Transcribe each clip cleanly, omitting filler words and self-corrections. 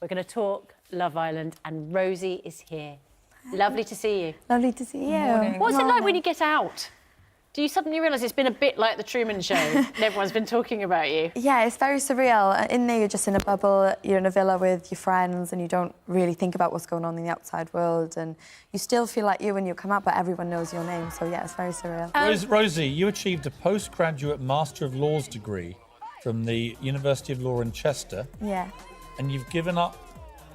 We're going to talk Love Island, and Rosie is here. Lovely to see you. Lovely to see you. Morning. What's it like when you get out? Do you suddenly realise it's been a bit like the Truman Show? Everyone's been talking about you. Yeah, it's very surreal. In there, you're just in a bubble, you're in a villa with your friends, and you don't really think about what's going on in the outside world, and you still feel like you when you come out, but everyone knows your name, so yeah, it's very surreal. Rosie, you achieved a postgraduate Master of Laws degree from the University of Law in Chester. Yeah. And you've given up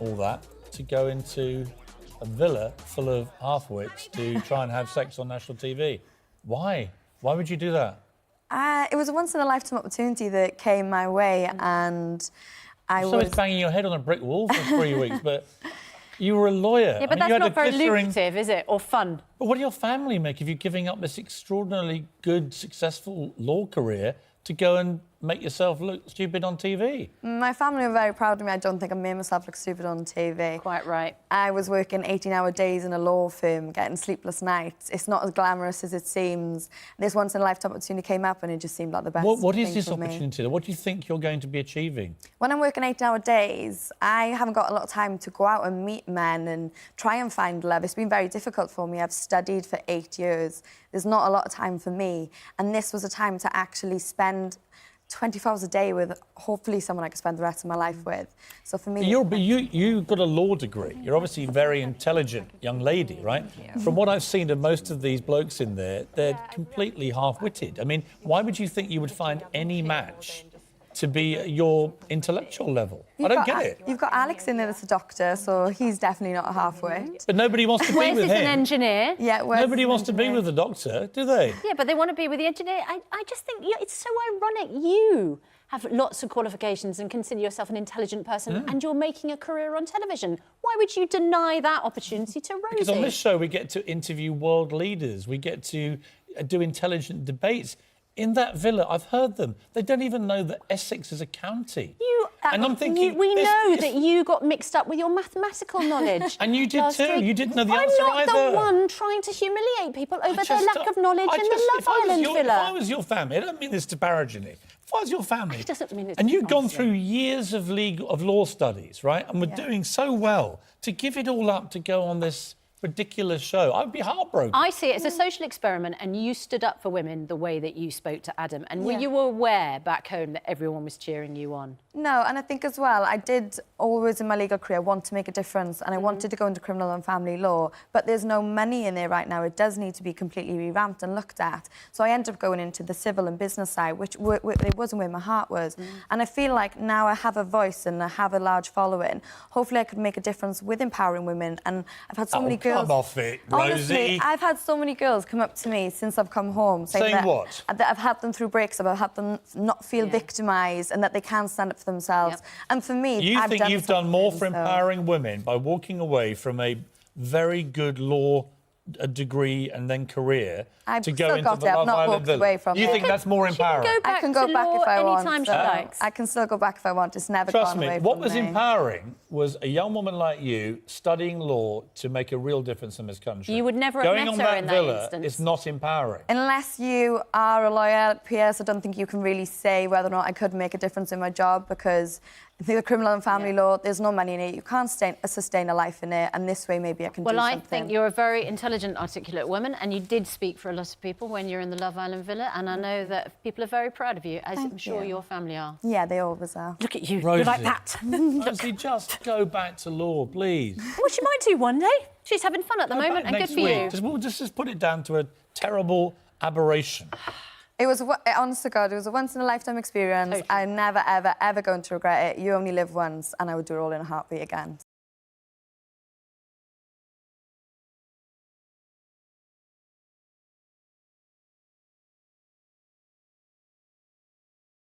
all that to go into a villa full of half-wits to try and have sex on national TV. Why? Why would you do that? It was a once-in-a-lifetime opportunity that came my way, and So it's banging your head on a brick wall for 3 weeks, but you were a lawyer. Yeah, but that's not very lucrative, is it? Or fun? But what do your family make of you giving up this extraordinarily good, successful law career to go and make yourself look stupid on TV? My family are very proud of me. I don't think I made myself look stupid on TV. Quite right. I was working 18-hour days in a law firm, getting sleepless nights. It's not as glamorous as it seems. This once-in-a-lifetime opportunity came up and it just seemed like the best What is thing this for me. opportunity? What do you think you're going to be achieving? When I'm working 8-hour days, I haven't got a lot of time to go out and meet men and try and find love. It's been very difficult for me. I've studied for 8 years. There's not a lot of time for me. And this was a time to actually spend 24 hours a day with hopefully someone I could spend the rest of my life with. So for me... You got a law degree. You're obviously a very intelligent young lady, right? From what I've seen of most of these blokes in there, they're completely half-witted. I mean, why would you think you would find any match to be at your intellectual level? I don't get it. You've got Alex in there that's a doctor, so he's definitely not a half-wit. But nobody wants to be with him. Where's an engineer? Yeah, Nobody wants to be with the doctor, do they? Yeah, but they want to be with the engineer. I just think it's so ironic. You have lots of qualifications and consider yourself an intelligent person, and you're making a career on television. Why would you deny that opportunity to Rosie? Because on this show, we get to interview world leaders. We get to do intelligent debates. In that villa, I've heard them. They don't even know that Essex is a county. And I'm thinking... we know that you got mixed up with your mathematical knowledge. And you did too. You didn't know the answer I'm either. not the one trying to humiliate people over their lack of knowledge in the Love Island villa. If I was your family, I don't mean this disparagingly. If I was your family... It doesn't mean it's... And you'd gone through years of law studies, right, and were doing so well, to give it all up to go on this ridiculous show, I'd be heartbroken. I see it as a social experiment, and you stood up for women the way that you spoke to Adam. And were you aware back home that everyone was cheering you on? No, and I think as well, I did always in my legal career want to make a difference, and I wanted to go into criminal and family law, but there's no money in there right now. It does need to be completely revamped and looked at. So I ended up going into the civil and business side, which it wasn't where my heart was. And I feel like now I have a voice and I have a large following. Hopefully I could make a difference with empowering women, and I've had so many girls... Come off it, Rosie. Honestly, I've had so many girls come up to me since I've come home saying that, what? That I've helped them through breaks, I've helped them not feel victimised, and that they can stand up for themselves. And for me, you think you've done more for empowering women by walking away from a very good law degree and then career to go into the Love Island villa? You think that's more empowering? I can go back if I want. Anytime she likes. I can still go back if I want. It's never Trust gone me, away what from was me. empowering was a young woman like you studying law to make a real difference in this country. You would never have met her in that villa instance. is not empowering. Unless you are a lawyer, Piers, I don't think you can really say whether or not I could make a difference in my job, because the criminal and family law, there's no money in it. You can't sustain a life in it, and this way maybe I can do something. Well, I think you're a very intelligent, articulate woman, and you did speak for a lot of people when you're in the Love Island villa, and I know that people are very proud of you, as I'm sure your family are. Yeah, they always are. Look at you, Rosie. you're like that. Rosie, just go back to law, please. Well, she might do one day. She's having fun at the moment, and good for you. We'll just put it down to a terrible aberration. It was, honest to God, it was a once-in-a-lifetime experience. Totally. I'm never, ever, ever going to regret it. You only live once, and I would do it all in a heartbeat again.